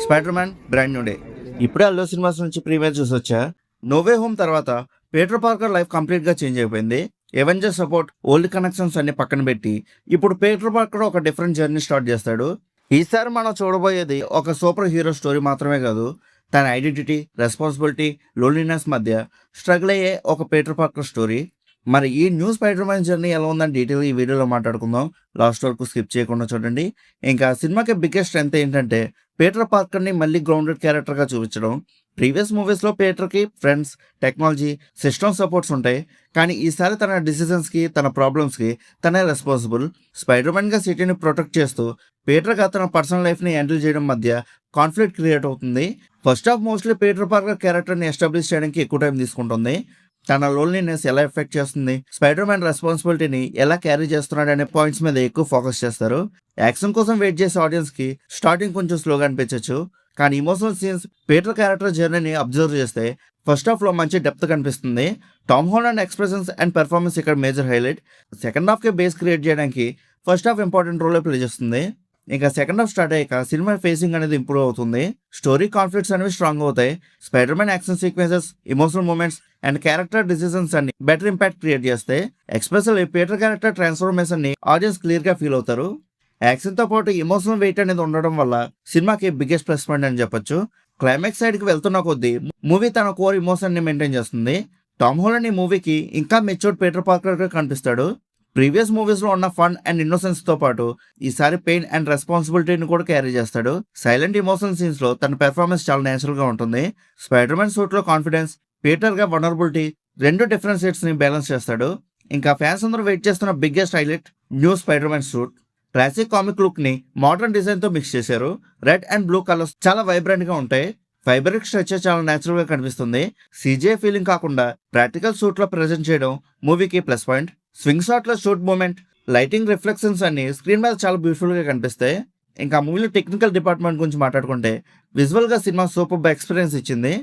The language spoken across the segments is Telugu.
Spider man brand new day. ఇప్పుడే అల్లో సినిమాస్ నుంచి ప్రీమియర్ చూసి వచ్చా. నోవే హోమ్ తర్వాత పీటర్ పార్కర్ లైఫ్ కంప్లీట్ గా చేంజ్ అయిపోయింది. ఎవెంజర్స్ సపోర్ట్ ఓల్డ్ కనెక్షన్స్ అన్ని పక్కన పెట్టి ఇప్పుడు పీటర్ పార్కర్ ఒక డిఫరెంట్ జర్నీ స్టార్ట్ చేస్తాడు. ఈసారి మనం చూడబోయేది ఒక సూపర్ హీరో స్టోరీ మాత్రమే కాదు, తన ఐడెంటిటీ, రెస్పాన్సిబిలిటీ, లోన్లీనెస్ మధ్య స్ట్రగుల్ అయ్యే ఒక పీటర్ పార్కర్ స్టోరీ. మరి ఈ న్యూ స్పైడర్ మ్యాన్ జర్నీ ఎలా ఉందని డీటెయిల్ ఈ వీడియోలో మాట్లాడుకుందాం. లాస్ట్ వరకు స్కిప్ చేయకుండా చూడండి. ఇంకా సినిమాకి బిగ్గెస్ట్ స్ట్రెంత్ ఏంటంటే పీటర్ పార్కర్ని మళ్ళీ గ్రౌండెడ్ క్యారెక్టర్గా చూపించడం. ప్రీవియస్ మూవీస్లో పీటర్కి ఫ్రెండ్స్, టెక్నాలజీ, సిస్టమ్ సపోర్ట్స్ ఉంటాయి, కానీ ఈసారి తన డిసిజన్స్కి, తన ప్రాబ్లమ్స్కి తనే రెస్పాన్సిబుల్. స్పైడర్ మ్యాన్గా సిటీని ప్రొటెక్ట్ చేస్తూ పీటర్గా తన పర్సనల్ లైఫ్ని హ్యాండిల్ చేయడం మధ్య కాన్ఫ్లిక్ట్ క్రియేట్ అవుతుంది. First of mostly Peter Parker క్యారెక్టర్ని ఎస్టాబ్లిష్ చేయడానికి ఎక్కువ టైం తీసుకుంటుంది. తన లోన్లీనెస్ ఎలా ఎఫెక్ట్ చేస్తుంది, స్పైడర్ మ్యాన్ రెస్పాన్సిబిలిటీని ఎలా క్యారీ చేస్తున్నాడు అనే పాయింట్స్ మీద ఎక్కువ ఫోకస్ చేస్తారు. యాక్షన్ కోసం వెయిట్ చేసే ఆడియన్స్కి స్టార్టింగ్ కొంచెం స్లోగా అనిపించవచ్చు, కానీ ఇమోషనల్ సీన్స్, పీటర్ క్యారెక్టర్ జర్నీని అబ్జర్వ్ చేస్తే ఫస్ట్ హాఫ్లో మంచి డెప్త్ కనిపిస్తుంది. Tom Holland expressions and performance ఇక్కడ మేజర్ హైలైట్. సెకండ్ హాఫ్కి బేస్ క్రియేట్ చేయడానికి first half important role play చేస్తుంది. ఇంకా సెకండ్ హాఫ్ స్టార్ట్ అయ్యాక సినిమా ఫేసింగ్ అనేది ఇంప్రూవ్ అవుతుంది. స్టోరీ కాన్ఫ్లిక్ట్స్ అనేవి స్ట్రాంగ్ అవుతాయి. Spider Man action sequences, emotional moments and character decisions అన్ని బెటర్ ఇంపాక్ట్ క్రియేట్ చేస్తాయి. ఎస్పెషల్లీ పీటర్ క్యారెక్టర్ ట్రాన్స్ఫర్మేషన్ ని ఆడియన్స్ క్లియర్ గా ఫీల్ అవుతారు. యాక్షన్ తో పాటు ఇమోషనల్ వెయిట్ అనేది ఉండడం వల్ల సినిమాకి బిగ్గెస్ట్ ప్లస్ పాయింట్ అని చెప్పొచ్చు. క్లైమాక్స్ సైడ్ కి వెళ్తున్న కొద్దీ మూవీ తన కోర్ ఇమోషన్ ని మెయింటైన్ చేస్తుంది. టామ్ హాలండ్ ఈ మూవీకి ఇంకా మెచ్యూర్డ్ పీటర్ పార్కర్ గా కనిపిస్తాడు. ప్రీవియస్ మూవీస్ లో ఉన్న ఫన్ అండ్ ఇన్నోసెన్స్ తో పాటు ఈసారి పెయిన్ అండ్ రెస్పాన్సిబిలిటీని కూడా క్యారీ చేస్తాడు. సైలెంట్ ఇమోషనల్ సీన్స్ లో తన పెర్ఫార్మెన్స్ చాలా నేచురల్ గా ఉంటుంది. స్పైడర్ మ్యాన్ సూట్ లో కాన్ఫిడెన్స్, పీటర్ గా వనరబిలిటీ, రెండు డిఫరెంట్ సెట్స్ ని బ్యాలెన్స్ చేస్తాడు. ఇంకా ఫ్యాన్స్ అందరూ వెయిట్ చేస్తున్న biggest highlight new spider man suit. Classic comic look ని మోడర్న్ డిజైన్ తో మిక్స్ చేశారు. రెడ్ అండ్ బ్లూ కలర్స్ చాలా వైబ్రెంట్ గా ఉంటాయి. ఫైబ్రిక్ స్ట్రక్చర్ చాలా నేచురల్ గా కనిపిస్తుంది. సీజే ఫీలింగ్ కాకుండా ప్రాక్టికల్ సూట్ లో ప్రెజెంట్ చేయడం మూవీకి ప్లస్ పాయింట్. స్వింగ్ షాట్ లో షూట్ మూమెంట్, లైటింగ్, రిఫ్లెక్షన్స్ అన్ని స్క్రీన్ మీద చాలా బ్యూటిఫుల్ గా కనిపిస్తాయి. ఇంకా మూవీలో టెక్నికల్ డిపార్ట్మెంట్ గురించి మాట్లాడుకుంటే విజువల్ గా సినిమా సూపర్ ఎక్స్పీరియన్స్ ఇచ్చింది.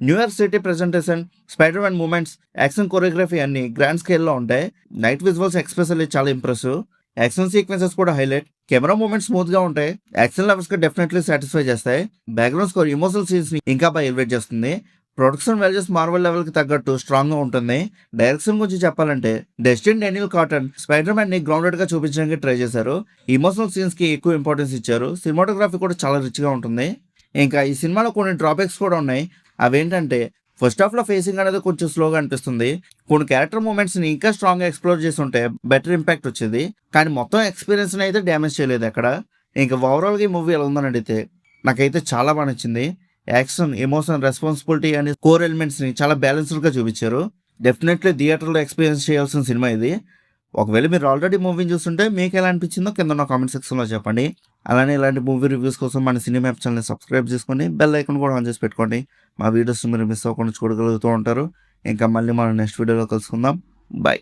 New York city presentation, Spider Man moments, action choreography అన్ని గ్రాండ్ స్కేల్లో ఉంటాయి. నైట్ విజువల్స్ ఎక్స్పెషల్లీ చాలా ఇంప్రెసివ్. యాక్షన్ సీక్వెన్సెస్ కూడా హైలైట్. కెమెరా మూమెంట్స్ స్మూత్ గా ఉంటాయి. యాక్షన్ లవర్స్ కి డెఫినెట్లీ సాటిస్ఫై చేస్తాయి. బ్యాక్గ్రౌండ్ స్కోర్ ఇమోషనల్ సీన్స్ ని ఇంకా బాగా ఎలివేట్ చేస్తుంది. ప్రొడక్షన్ వాల్యూస్ మార్వల్ లెవెల్ కి తగ్గట్టు స్ట్రాంగ్ గా ఉంటుంది. డైరెక్షన్ గురించి చెప్పాలంటే డెస్టిన్ డానియల్ కాటన్ స్పైడర్ మ్యాన్ ని గ్రౌండెడ్ గా చూపించడానికి ట్రై చేశారు. ఇమోషనల్ సీన్స్ కి ఎక్కువ ఇంపార్టెన్స్ ఇచ్చారు. సినిమాటోగ్రఫీ కూడా చాలా రిచ్ గా ఉంటుంది. ఇంకా ఈ సినిమాలో కొన్ని డ్రాబ్యాక్స్ కూడా ఉన్నాయి. అవేంటంటే ఫస్ట్ హాఫ్ లో ఫేసింగ్ అనేది కొంచెం స్లోగా అనిపిస్తుంది. కొన్ని క్యారెక్టర్ మూమెంట్స్ ని ఇంకా స్ట్రాంగ్ గా ఎక్స్ప్లోర్ చేసి ఉంటే బెటర్ ఇంపాక్ట్ వచ్చేది, కానీ మొత్తం ఎక్స్పీరియన్స్ అయితే డ్యామేజ్ చేయలేదు ఎక్కడ. ఇంకా ఓవరాల్ గా ఈ మూవీ ఎలా ఉందని అడిగితే నాకైతే చాలా బాగా నచ్చింది. యాక్షన్, ఎమోషన్, రెస్పాన్సిబిలిటీ అనే కోర్ ఎలిమెంట్స్ ని చాలా బ్యాలెన్స్డ్ గా చూపించారు. డెఫినెట్లీ థియేటర్లో ఎక్స్పీరియన్స్ చేయాల్సిన సినిమా ఇది. ఒకవేళ మీరు ఆల్రెడీ మూవీని చూస్తుంటే మీకు ఎలా అనిపించిందో కింద నా కామెంట్ సెక్షన్లో చెప్పండి. అలానే ఇలాంటి మూవీ రివ్యూస్ కోసం మన సినిమా యాప్ ఛానల్ని సబ్స్క్రైబ్ చేసుకొని బెల్ ఐకాన్ కూడా ఆన్ చేసి పెట్టుకోండి. మా వీడియోస్ మీరు మిస్ అవ్వకుండా చూడగలుగుతూ ఉంటారు. ఇంకా మళ్ళీ మనం నెక్స్ట్ వీడియోలో కలుసుకుందాం. బాయ్.